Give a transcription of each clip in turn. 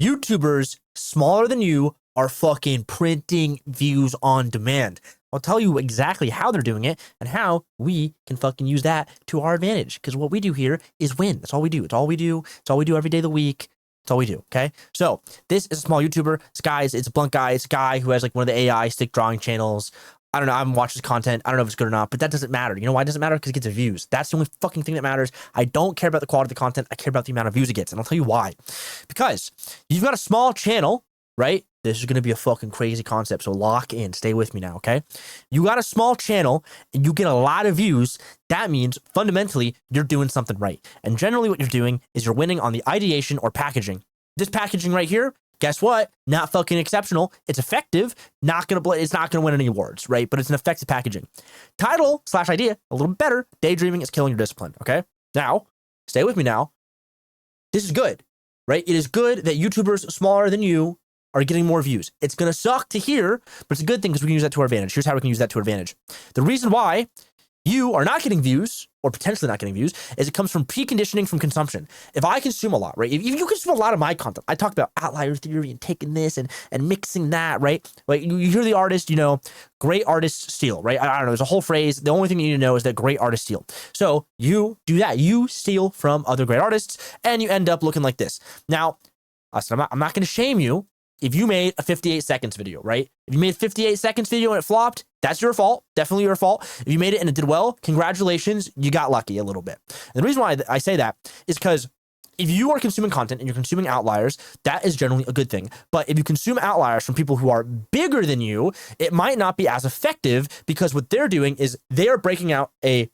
YouTubers smaller than you are fucking printing views on demand. I'll tell you exactly how they're doing it and how we can fucking use that to our advantage. Because what we do here is win. That's all we do. It's all we do. It's all we do every day of the week. It's all we do. Okay. So this is a small YouTuber. It's a blunt guy. It's a guy who has like one of the AI stick drawing channels. I don't know. I haven't watched his content. I don't know if it's good or not, but that doesn't matter. You know why it doesn't matter? Because it gets the views. That's the only fucking thing that matters. I don't care about the quality of the content. I care about the amount of views it gets. And I'll tell you why. Because you've got a small channel, right? This is going to be a fucking crazy concept. So lock in. Stay with me now, okay? You got a small channel and you get a lot of views. That means fundamentally you're doing something right. And generally what you're doing is you're winning on the ideation or packaging. This packaging right here, guess what? Not fucking exceptional. It's effective. It's not gonna win any awards, right? But it's an effective packaging. Title/idea, a little bit better. Daydreaming is killing your discipline. Okay. Now, stay with me now. This is good, right? It is good that YouTubers smaller than you are getting more views. It's gonna suck to hear, but it's a good thing because we can use that to our advantage. Here's how we can use that to our advantage. The reason why you are not getting views, or potentially not getting views, is it comes from preconditioning from consumption. If I consume a lot, right? If you consume a lot of my content, I talk about outlier theory and taking this and mixing that, right? Like you hear the artist, you know, great artists steal, right? I don't know. There's a whole phrase. The only thing you need to know is that great artists steal. So you do that. You steal from other great artists and you end up looking like this. Now, I'm not going to shame you if you made a 58 seconds video, right? If you made a 58 seconds video and it flopped, that's your fault. Definitely your fault. If you made it and it did well, congratulations, you got lucky a little bit. And the reason why I say that is because if you are consuming content and you're consuming outliers, that is generally a good thing. But if you consume outliers from people who are bigger than you, it might not be as effective because what they're doing is they are breaking out a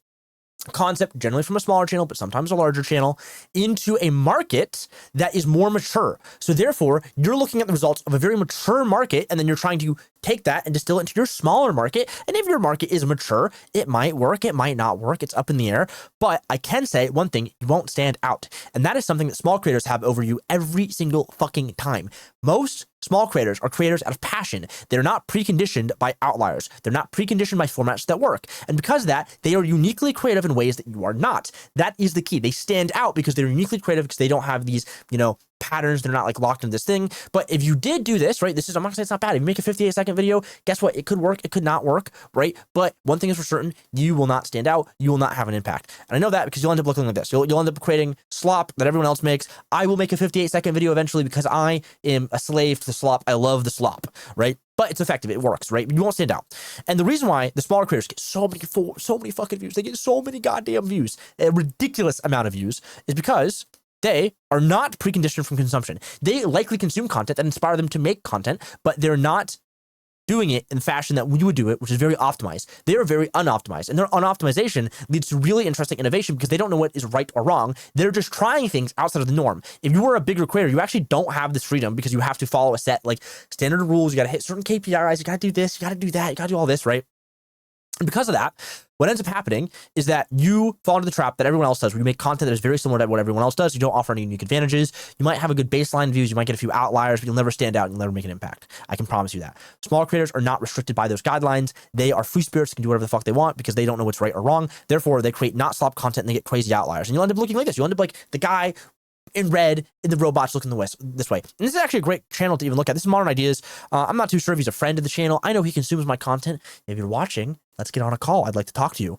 concept, generally from a smaller channel, but sometimes a larger channel, into a market that is more mature. So therefore, you're looking at the results of a very mature market, and then you're trying to take that and distill it into your smaller market. And if your market is mature, it might work, it might not work, it's up in the air. But I can say one thing, you won't stand out. And that is something that small creators have over you every single fucking time. Most small creators are creators out of passion. They're not preconditioned by outliers. They're not preconditioned by formats that work. And because of that, they are uniquely creative in ways that you are not. That is the key. They stand out because they're uniquely creative because they don't have these, you know, patterns. They're not like locked in this thing. But if you did do this, right, I'm not gonna say it's not bad. If you make a 58-second video, guess what? It could work. It could not work, right? But one thing is for certain, you will not stand out. You will not have an impact. And I know that because you'll end up looking like this. You'll end up creating slop that everyone else makes. I will make a 58-second video eventually because I am a slave to the slop. I love the slop, right? But it's effective. It works, right? You won't stand out. And the reason why the smaller creators get so many fucking views, they get so many goddamn views, a ridiculous amount of views, is because they are not preconditioned from consumption. They likely consume content that inspire them to make content, but they're not doing it in the fashion that we would do it, which is very optimized. They are very unoptimized, and their unoptimization leads to really interesting innovation because they don't know what is right or wrong. They're just trying things outside of the norm. If you were a bigger creator, you actually don't have this freedom because you have to follow a set like standard rules. You got to hit certain KPIs. You got to do this. You got to do that. You got to do all this, right? And because of that, what ends up happening is that you fall into the trap that everyone else does, where you make content that is very similar to what everyone else does. You don't offer any unique advantages. You might have a good baseline views. You might get a few outliers, but you'll never stand out and you'll never make an impact. I can promise you that. Smaller creators are not restricted by those guidelines. They are free spirits, can do whatever the fuck they want because they don't know what's right or wrong. Therefore, they create not slop content and they get crazy outliers. And you'll end up looking like this. You'll end up like the guy in red in the robots looking this way. And this is actually a great channel to even look at. This is Modern Ideas. I'm not too sure if he's a friend of the channel. I know he consumes my content. If you're watching, let's get on a call. I'd like to talk to you.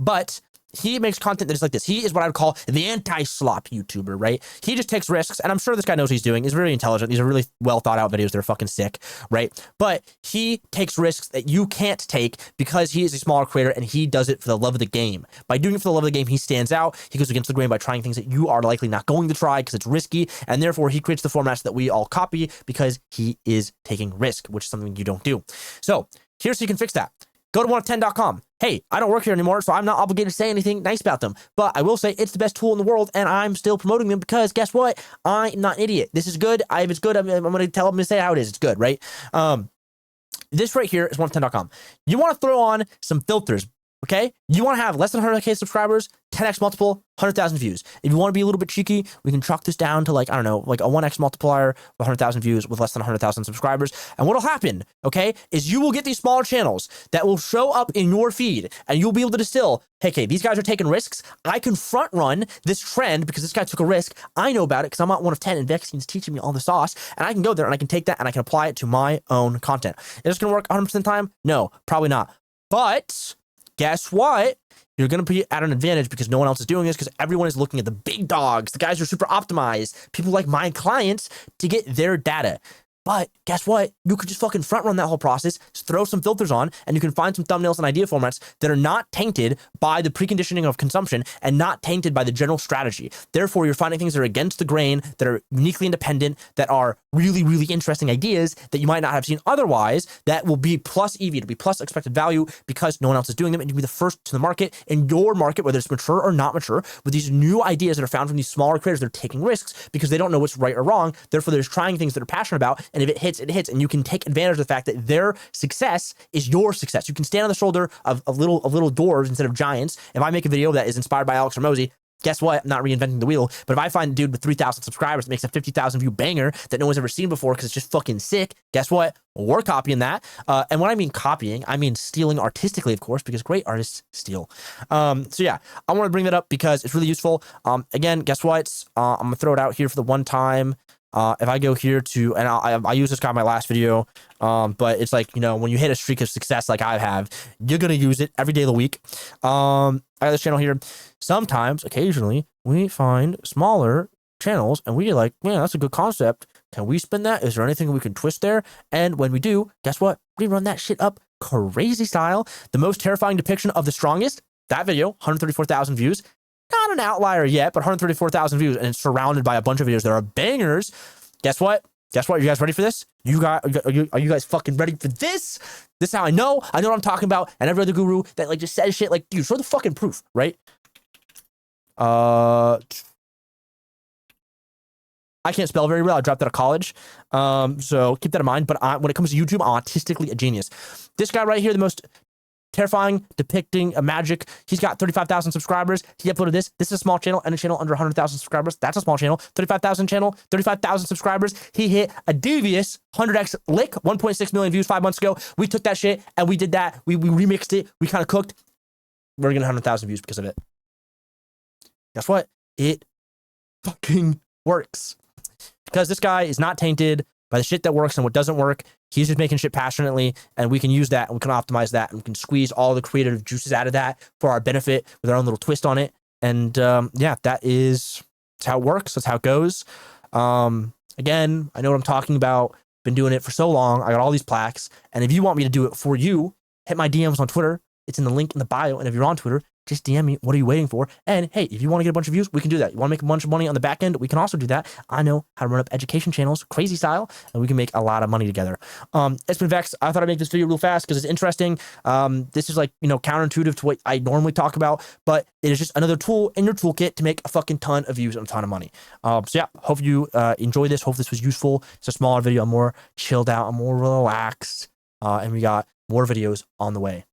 But he makes content that is like this. He is what I would call the anti-slop YouTuber, right? He just takes risks, and I'm sure this guy knows what he's doing. He's very intelligent. These are really well thought out videos. They're fucking sick, right? But he takes risks that you can't take because he is a smaller creator and he does it for the love of the game. By doing it for the love of the game, he stands out. He goes against the grain by trying things that you are likely not going to try because it's risky, and therefore he creates the formats that we all copy because he is taking risk, which is something you don't do. So here's how you can fix that. Go to 1of10.com. Hey, I don't work here anymore, so I'm not obligated to say anything nice about them. But I will say it's the best tool in the world, and I'm still promoting them because guess what? I'm not an idiot. This is good. If it's good, I'm going to tell them to say how it is. It's good, right? This right here is 1of10.com. You want to throw on some filters, okay? You want to have less than 100K subscribers? 10x multiple, 100,000 views. If you want to be a little bit cheeky, we can chalk this down to like, I don't know, like a 1x multiplier with 100,000 views with less than 100,000 subscribers. And what'll happen, okay, is you will get these smaller channels that will show up in your feed and you'll be able to distill, hey, okay, these guys are taking risks. I can front run this trend because this guy took a risk. I know about it because I'm not one of 10 and Vexine's teaching me all the sauce. And I can go there and I can take that and I can apply it to my own content. Is this going to work 100% of the time? No, probably not. But guess what? You're going to be at an advantage because no one else is doing this because everyone is looking at the big dogs, the guys who are super optimized, people like my clients to get their data. But guess what? You could just fucking front run that whole process, throw some filters on, and you can find some thumbnails and idea formats that are not tainted by the preconditioning of consumption and not tainted by the general strategy. Therefore, you're finding things that are against the grain, that are uniquely independent, that are really, really interesting ideas that you might not have seen otherwise, that will be plus EV, to be plus expected value because no one else is doing them, and you'll be the first to the market in your market, whether it's mature or not mature, with these new ideas that are found from these smaller creators that are taking risks because they don't know what's right or wrong. Therefore, they're trying things that they're passionate about. And if it hits, it hits. And you can take advantage of the fact that their success is your success. You can stand on the shoulder of little dwarves instead of giants. If I make a video that is inspired by Alex Hormozy, guess what? I'm not reinventing the wheel. But if I find a dude with 3,000 subscribers that makes a 50,000 view banger that no one's ever seen before because it's just fucking sick, guess what? We're copying that. And when I mean copying, I mean stealing artistically, of course, because great artists steal. So yeah, I want to bring that up because it's really useful. Again, guess what? I'm going to throw it out here for the one time. If I go here to, and I use this guy in my last video, but it's like, you know, when you hit a streak of success like I have, you're going to use it every day of the week. I got this channel here. Sometimes, occasionally, we find smaller channels and we're like, man, that's a good concept. Can we spin that? Is there anything we can twist there? And when we do, guess what? We run that shit up crazy style. The most terrifying depiction of the strongest, that video, 134,000 views. Not an outlier yet, but 134,000 views, and it's surrounded by a bunch of videos that are bangers. Guess what? Guess what? You guys ready for this? Are you guys fucking ready for this? This is how I know what I'm talking about. And every other guru that like just says shit like, dude, show the fucking proof, right? I can't spell very well. I dropped out of college. So keep that in mind. But when it comes to YouTube, I'm artistically a genius. This guy right here, the most terrifying depicting a magic. He's got 35,000 subscribers. He uploaded this. This is a small channel and a channel under 100,000 subscribers. That's a small channel. 35,000 channel, 35,000 subscribers. He hit a devious 100x lick, 1.6 million views 5 months ago. We took that shit and we did that. We remixed it. We kind of cooked. We're getting 100,000 views because of it. Guess what? It fucking works. Because this guy is not tainted by the shit that works and what doesn't work. He's just making shit passionately, and we can use that and we can optimize that and we can squeeze all the creative juices out of that for our benefit with our own little twist on it. And yeah, that's how it works. That's how it goes. Again, I know what I'm talking about. Been doing it for so long. I got all these plaques. And if you want me to do it for you, hit my DMs on Twitter. It's in the link in the bio. And if you're on Twitter, just DM me. What are you waiting for? And hey, if you want to get a bunch of views, we can do that. You want to make a bunch of money on the back end? We can also do that. I know how to run up education channels, crazy style, and we can make a lot of money together. It's been Vex. I thought I'd make this video real fast because it's interesting. This is like, you know, counterintuitive to what I normally talk about, but it is just another tool in your toolkit to make a fucking ton of views and a ton of money. So yeah, hope you enjoy this. Hope this was useful. It's a smaller video. I'm more chilled out. I'm more relaxed. And we got more videos on the way.